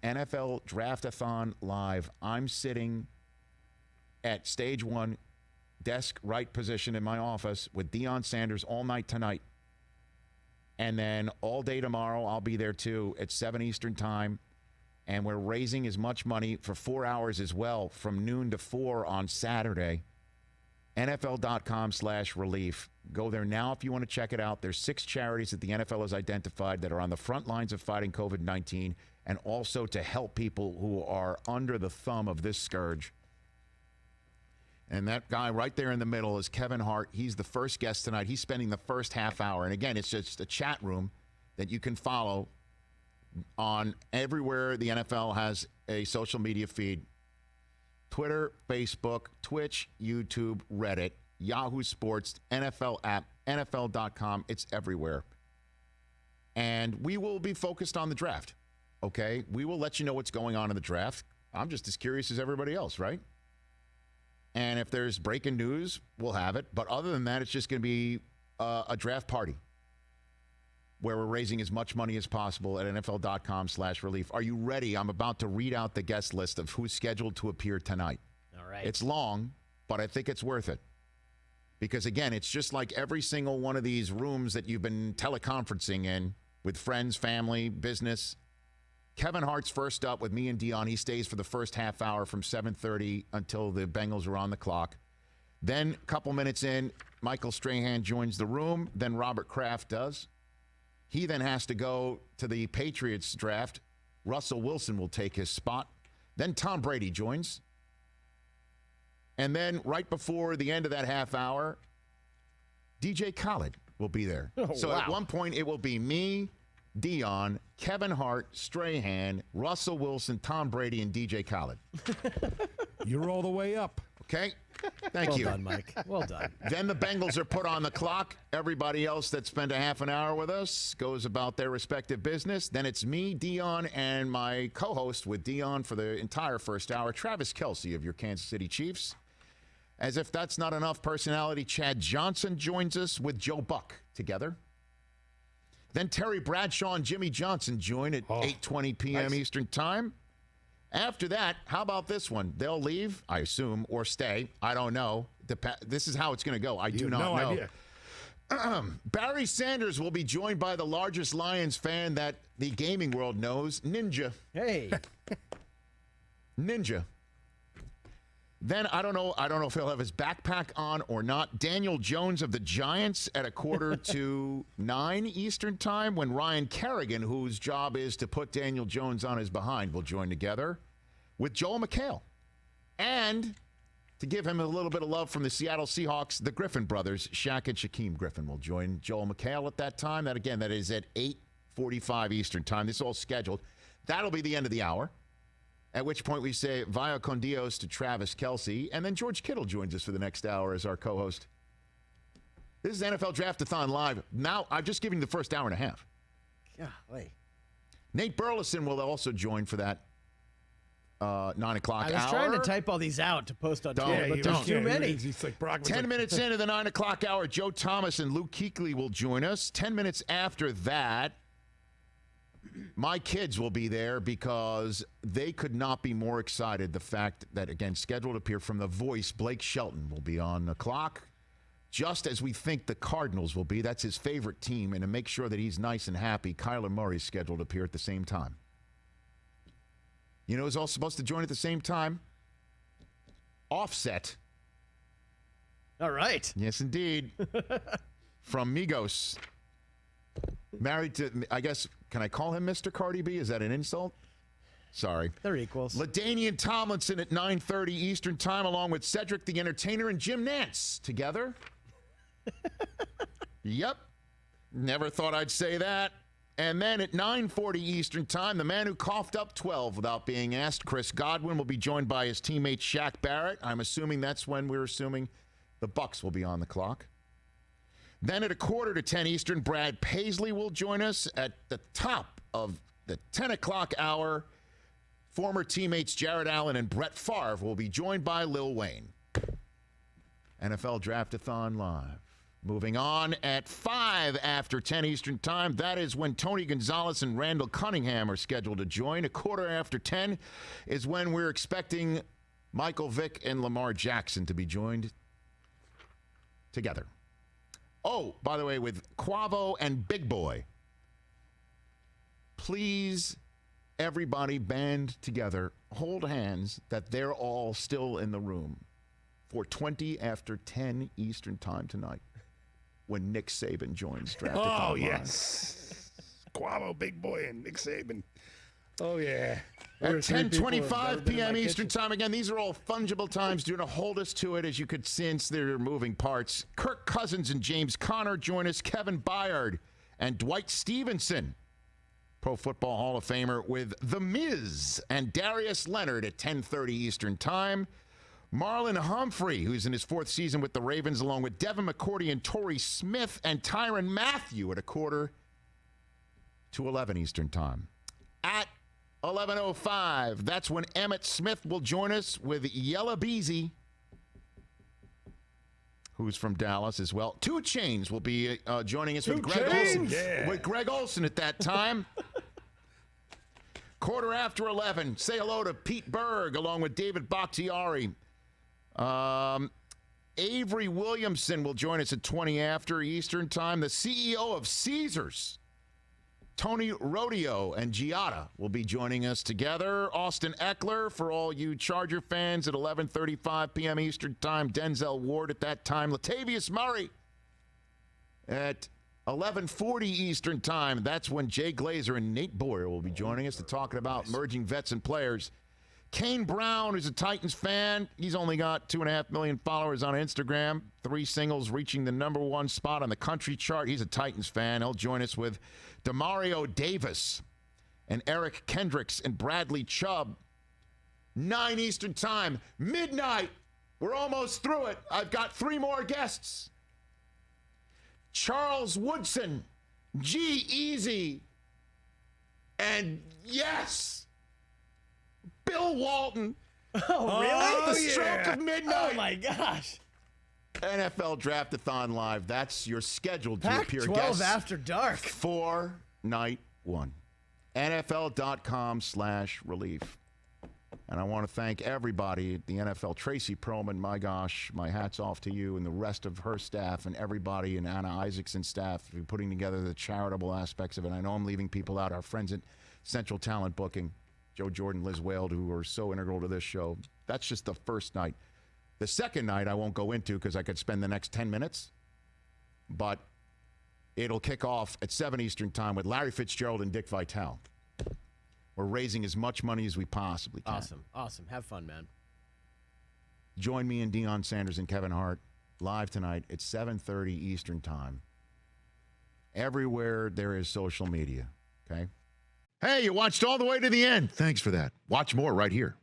NFL Draft-a-Thon live. I'm sitting at stage 1, desk right position in my office with Deion Sanders all night tonight. And then all day tomorrow, I'll be there too at 7 Eastern time. And we're raising as much money for 4 hours as well from noon to 4 on Saturday. NFL.com/relief. Go there now if you want to check it out. There's 6 charities that the NFL has identified that are on the front lines of fighting COVID-19 and also to help people who are under the thumb of this scourge. And that guy right there in the middle is Kevin Hart. He's the first guest tonight. He's spending the first half hour. And again, it's just a chat room that you can follow on everywhere the NFL has a social media feed. Twitter, Facebook, Twitch, YouTube, Reddit, Yahoo Sports, NFL app, NFL.com. It's everywhere. And we will be focused on the draft, okay? We will let you know what's going on in the draft. I'm just as curious as everybody else, right? And if there's breaking news, we'll have it. But other than that, it's just going to be a draft party where we're raising as much money as possible at NFL.com/relief. Are you ready? I'm about to read out the guest list of who's scheduled to appear tonight. All right. It's long, but I think it's worth it. Because, again, it's just like every single one of these rooms that you've been teleconferencing in with friends, family, business. Kevin Hart's first up with me and Deion. He stays for the first half hour from 7:30 until the Bengals are on the clock. Then, a couple minutes in, Michael Strahan joins the room. Then Robert Kraft does. He then has to go to the Patriots draft. Russell Wilson will take his spot. Then Tom Brady joins. And then right before the end of that half hour, DJ Khaled will be there. At one point, it will be me, Deion, Kevin Hart, Strahan, Russell Wilson, Tom Brady, and DJ Khaled. You're all the way up. Okay? Thank you. Well done, Mike. Well done. Then the Bengals are put on the clock. Everybody else that spent a half an hour with us goes about their respective business. Then it's me, Deion, and my co-host with Deion for the entire first hour, Travis Kelce of your Kansas City Chiefs. As if that's not enough personality, Chad Johnson joins us with Joe Buck together. Then Terry Bradshaw and Jimmy Johnson join at 8:20 p.m. Nice. Eastern Time. After that, how about this one? They'll leave, I assume, or stay. I don't know. This is how it's going to go. I do not know. Idea. Barry Sanders will be joined by the largest Lions fan that the gaming world knows, Ninja. Hey. Ninja. Then I don't know if he'll have his backpack on or not. Daniel Jones of the Giants at 8:45 Eastern Time, when Ryan Kerrigan, whose job is to put Daniel Jones on his behind, will join together with Joel McHale. And to give him a little bit of love from the Seattle Seahawks, the Griffin brothers, Shaq and Shaquem Griffin, will join Joel McHale at that time. That is at 8:45 Eastern Time. This is all scheduled. That'll be the end of the hour. At which point we say via con Dios to Travis Kelce. And then George Kittle joins us for the next hour as our co-host. This is NFL Draft-a-Thon Live. Now, I've just given you the first hour and a half. Golly. Nate Burleson will also join for that 9 o'clock hour. I was trying to type all these out to post on Twitter, but there's too many. He's like Brock. 10 minutes into the 9 o'clock hour, Joe Thomas and Luke Kuechly will join us. 10 minutes after that, my kids will be there because they could not be more excited. The fact that, again, scheduled to appear from The Voice, Blake Shelton will be on the clock, just as we think the Cardinals will be. That's his favorite team. And to make sure that he's nice and happy, Kyler Murray's scheduled to appear at the same time. You know who's all supposed to join at the same time? Offset. All right. Yes, indeed. From Migos. Married to, I guess, can I call him Mr. Cardi B? Is that an insult? Sorry. They're equals. LaDainian Tomlinson at 9:30 Eastern Time, along with Cedric the Entertainer and Jim Nantz together. Yep. Never thought I'd say that. And then at 9:40 Eastern Time, the man who coughed up 12 without being asked, Chris Godwin, will be joined by his teammate Shaq Barrett. I'm assuming that's when we're assuming the Bucs will be on the clock. Then at 9:45 Eastern, Brad Paisley will join us. At the top of the 10 o'clock hour, former teammates Jared Allen and Brett Favre will be joined by Lil Wayne. NFL Draft-a-Thon Live. Moving on at 5 after 10 Eastern Time, that is when Tony Gonzalez and Randall Cunningham are scheduled to join. A quarter after 10 is when we're expecting Michael Vick and Lamar Jackson to be joined together. Oh, by the way, with Quavo and Big Boy, please, everybody band together, hold hands that they're all still in the room for 20 after 10 Eastern Time tonight when Nick Saban joins DraftAThon. Oh, yes. Quavo, Big Boy, and Nick Saban. Oh, yeah. At 10:25 p.m. Eastern Time. Again, these are all fungible times. Do not hold us to it, as you could sense there are moving parts. Kirk Cousins and James Conner join us. Kevin Byard and Dwight Stevenson, Pro Football Hall of Famer, with The Miz and Darius Leonard at 10:30 Eastern Time. Marlon Humphrey, who's in his 4th season with the Ravens, along with Devin McCourty and Torrey Smith and Tyrann Mathieu at 10:45 Eastern Time. At 11:05, that's when Emmitt Smith will join us with Yella Beezy, who's from Dallas as well. 2 Chainz will be joining us with Greg Olsen. Yeah. With Greg Olsen at that time. Quarter after 11, say hello to Pete Berg along with David Bakhtiari. Avery Williamson will join us at 20 after Eastern Time. The CEO of Caesars, Tony Rodeo and Giada, will be joining us together. Austin Eckler, for all you Charger fans, at 11:35 p.m. Eastern Time. Denzel Ward at that time. Latavius Murray at 11:40 Eastern Time. That's when Jay Glazer and Nate Boyer will be joining us to talk about merging vets and players. Kane Brown is a Titans fan. He's only got 2.5 million followers on Instagram. 3 singles, reaching the #1 spot on the country chart. He's a Titans fan. He'll join us with Demario Davis and Eric Kendricks and Bradley Chubb. 9 Eastern Time, midnight. We're almost through it. I've got 3 more guests. Charles Woodson, G-Eazy, and yes, Bill Walton. Oh, really? The stroke of midnight. Oh, my gosh. NFL Draft-a-Thon Live. That's your scheduled to appear Pac-12 guests after dark. for night 1. NFL.com/relief. And I want to thank everybody at the NFL. Tracy Perlman, my gosh, my hat's off to you and the rest of her staff and everybody and Anna Isaacson's staff for putting together the charitable aspects of it. I know I'm leaving people out. Our friends at Central Talent Booking, Joe Jordan, Liz Weld, who are so integral to this show. That's just the first night. The second night I won't go into because I could spend the next 10 minutes. But it'll kick off at 7 Eastern Time with Larry Fitzgerald and Dick Vitale. We're raising as much money as we possibly can. Awesome. Have fun, man. Join me and Deion Sanders and Kevin Hart live tonight at 7:30 Eastern Time. Everywhere there is social media, okay? Hey, you watched all the way to the end. Thanks for that. Watch more right here.